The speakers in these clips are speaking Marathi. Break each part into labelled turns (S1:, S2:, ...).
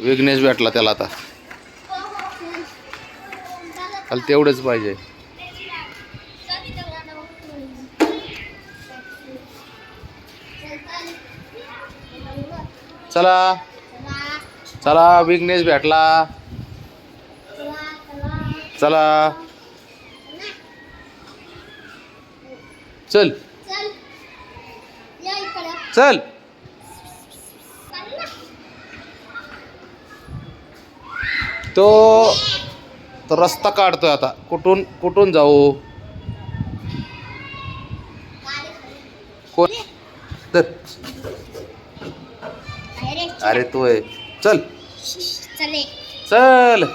S1: विघ्नेश भेटला त्याला आता. त्याला तेवढंच पाहिजे. चला चला विघ्नेश भेटला. चला चल चल. तो रस्ता काढतोय आता. कुठून कुठून जाऊ. कोण अरे तू आहे. चल चल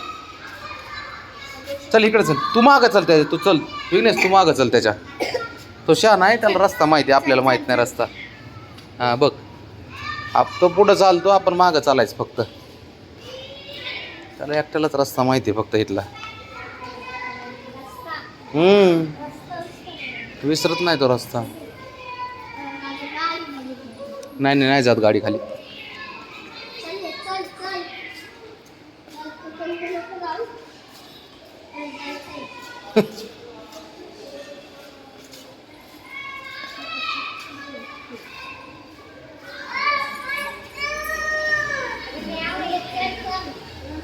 S1: चल इकडे चल. तू मागं चल त्याच्या. तू चल विघ्नेश तू मागं चल त्याच्या. तो शहाणा आहे त्याला रस्ता माहिती आपल्याला माहित नाही रस्ता. हां बघ तो पुढं चालतो आपण मागं चालायचं फक्त. त्याला एकट्यालाच रस्ता माहिती आहे फक्त इथला. विसरत नाही तो रस्ता. नाही नाही नाही जात गाडी खाली.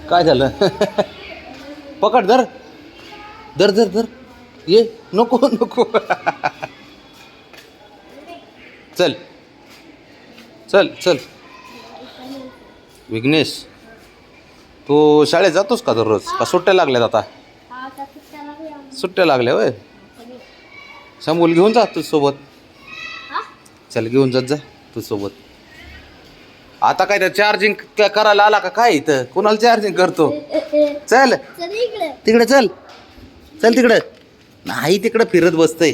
S1: काय झालं. पकड धर धर धर धर. ये नको नको. चल चल चल. विघ्नेश तू शाळेत जातोस का दररोज का सुट्ट्या लागल्यात आता. सुट्ट्या लागल्या होय. शंभूला घेऊन जा तू सोबत. चल घेऊन जात जा तू सोबत. आता काय त्या चार्जिंग करायला आला का काय इथं. कोणाला चार्जिंग करतो. चल तिकडे चल. चल तिकडं. नाही तिकडं फिरत बसतय.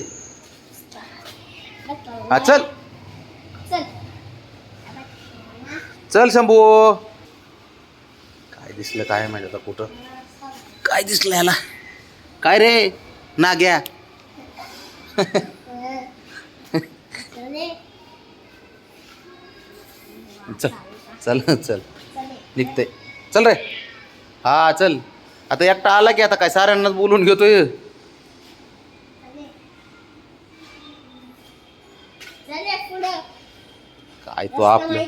S1: हा चल चल शंभू. काय दिसलं काय माहिती आता कुठं. काय दिसलं याला. काय रे नाग्या. चल चल चल निघतंय. चल रे. हा चल. आता एकटा आला की आता काय साऱ्यांनाच बोलून घेतोय. काय तो आपलं.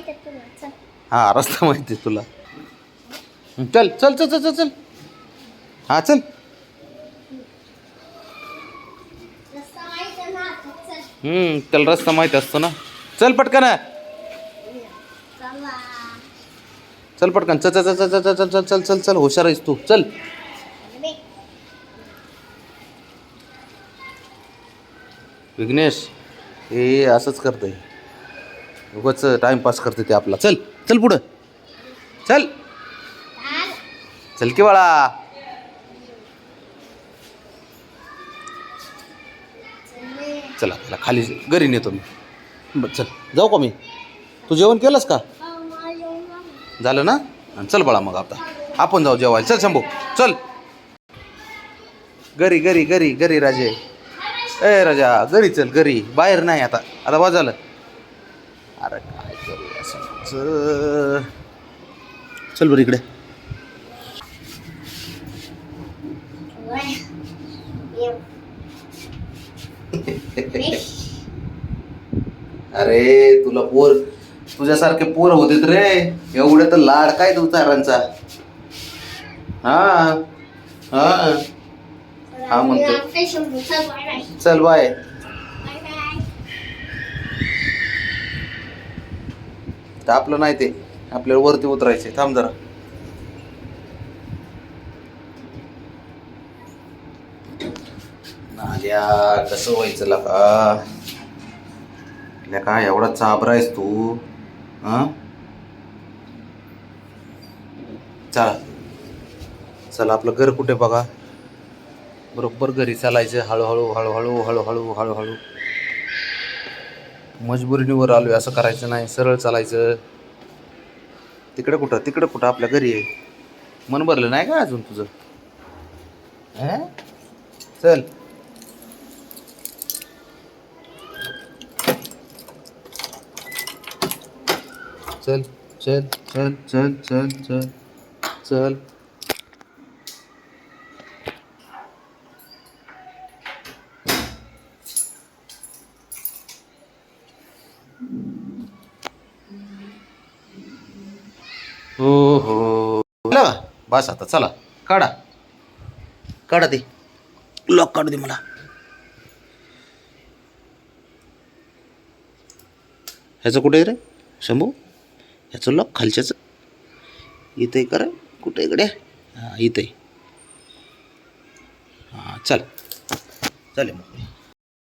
S1: हा रस्ता माहिती तुला. चल चल चल चल चल. हा चल. त्याला रस्ता माहिती असतो ना. चल पटकन. चल पटकन. चल चल चल चल चल चल चल चल चल. हुशार आहेस तू. चल. विघ्नेश हे असंच करतंय. उगाच टाइमपास करते ते आपला. चल चल पुढं. चल चल की बाळा. चला त्याला खाली घरी नेतो मी. चल जाऊ का मी. तू जेवण केलंस का. झालं ना. चल बाळा मग आता आपण जाऊ जेवायला. चल शंभू चल. घरी घरी घरी घरी राजे. ए राजा घरी चल. घरी बाहेर नाही आता. आता वाजलं. अरे काय करू असं. चल बरं इकडे. अरे तुला पोर तुझ्यासारखे पोर होते रे. एवढे तर लाड काय तू तारांचा. हा हा हा म्हणतो. चल बाय. आपलं नाही ते. आपल्याला वरती उतरायचे. थांब जरा. नाल्या कसं व्हायचं लका. काय एवढा चाबरा आहेस तू. हा चला चला आपलं घर कुठे बघा. बरोबर घरी चालायचं. हळूहळू हळूहळू हळूहळू हळूहळू. मजबुरीवर आलोय असं करायचं नाही. सरळ चालायचं. तिकडे कुठं आपल्या घरी आहे. मन भरलं नाही का अजून तुझं. चल चल चल चल चल चल चल. चल. हो हो झालं का? बस आता चला काढा काढा ते लॉक काढू दे मला. ह्याचं कुठे आहे रे शंभू? ह्याचं लॉक खालच्याचं इथं आहे का रे? कुठे इकडे? हां इथं आहे. हां चल चालेल मग.